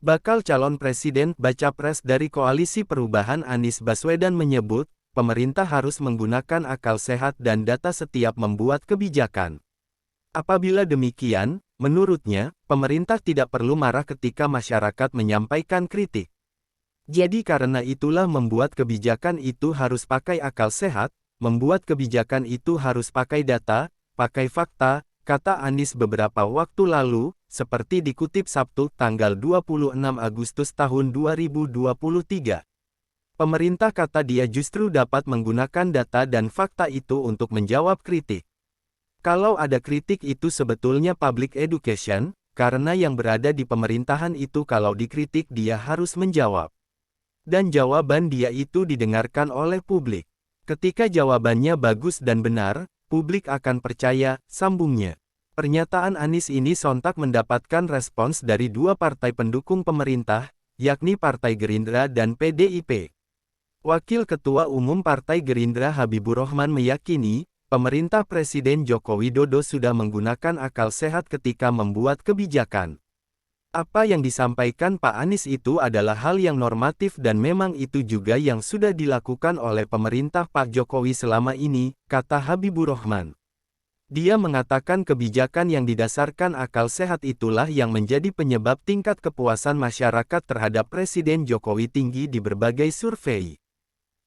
Bakal calon presiden baca pres dari Koalisi Perubahan Anies Baswedan menyebut, pemerintah harus menggunakan akal sehat dan data setiap membuat kebijakan. Apabila demikian, menurutnya, pemerintah tidak perlu marah ketika masyarakat menyampaikan kritik. Jadi karena itulah membuat kebijakan itu harus pakai akal sehat, membuat kebijakan itu harus pakai data, pakai fakta, kata Anies beberapa waktu lalu, seperti dikutip Sabtu tanggal 26 Agustus tahun 2023. Pemerintah kata dia justru dapat menggunakan data dan fakta itu untuk menjawab kritik. Kalau ada kritik itu sebetulnya public education, karena yang berada di pemerintahan itu kalau dikritik dia harus menjawab. Dan jawaban dia itu didengarkan oleh publik. Ketika jawabannya bagus dan benar, publik akan percaya, sambungnya. Pernyataan Anies ini sontak mendapatkan respons dari dua partai pendukung pemerintah, yakni Partai Gerindra dan PDIP. Wakil Ketua Umum Partai Gerindra Habibur Rahman meyakini, pemerintah Presiden Joko Widodo sudah menggunakan akal sehat ketika membuat kebijakan. Apa yang disampaikan Pak Anies itu adalah hal yang normatif dan memang itu juga yang sudah dilakukan oleh pemerintah Pak Jokowi selama ini, kata Habibur Rahman. Dia mengatakan kebijakan yang didasarkan akal sehat itulah yang menjadi penyebab tingkat kepuasan masyarakat terhadap Presiden Jokowi tinggi di berbagai survei.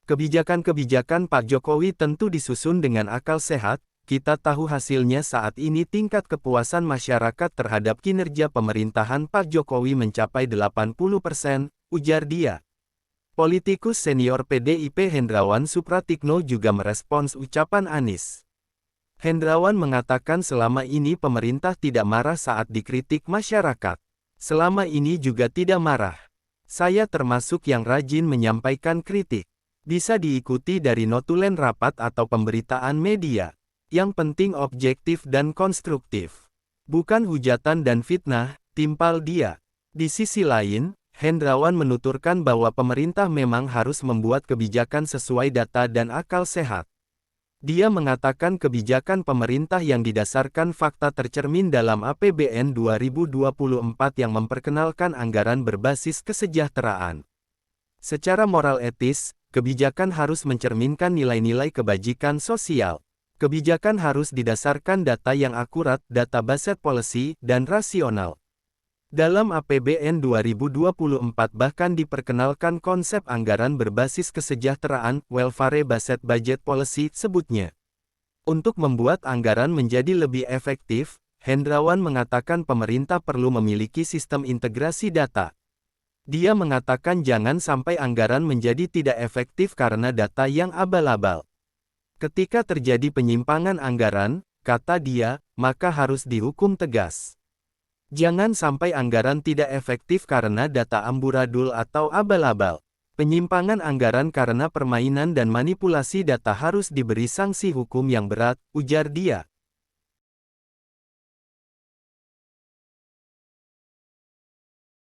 Kebijakan-kebijakan Pak Jokowi tentu disusun dengan akal sehat. Kita tahu hasilnya saat ini tingkat kepuasan masyarakat terhadap kinerja pemerintahan Pak Jokowi mencapai 80%, ujar dia. Politikus senior PDIP Hendrawan Supratikno juga merespons ucapan Anies. Hendrawan mengatakan selama ini pemerintah tidak marah saat dikritik masyarakat. Selama ini juga tidak marah. Saya termasuk yang rajin menyampaikan kritik. Bisa diikuti dari notulen rapat atau pemberitaan media. Yang penting objektif dan konstruktif. Bukan hujatan dan fitnah, timpal dia. Di sisi lain, Hendrawan menuturkan bahwa pemerintah memang harus membuat kebijakan sesuai data dan akal sehat. Dia mengatakan kebijakan pemerintah yang didasarkan fakta tercermin dalam APBN 2024 yang memperkenalkan anggaran berbasis kesejahteraan. Secara moral etis, kebijakan harus mencerminkan nilai-nilai kebajikan sosial. Kebijakan harus didasarkan data yang akurat, data based policy, dan rasional. Dalam APBN 2024 bahkan diperkenalkan konsep anggaran berbasis kesejahteraan, welfare-based budget policy, sebutnya. Untuk membuat anggaran menjadi lebih efektif, Hendrawan mengatakan pemerintah perlu memiliki sistem integrasi data. Dia mengatakan jangan sampai anggaran menjadi tidak efektif karena data yang abal-abal. Ketika terjadi penyimpangan anggaran, kata dia, maka harus dihukum tegas. Jangan sampai anggaran tidak efektif karena data amburadul atau abal-abal. Penyimpangan anggaran karena permainan dan manipulasi data harus diberi sanksi hukum yang berat, ujar dia.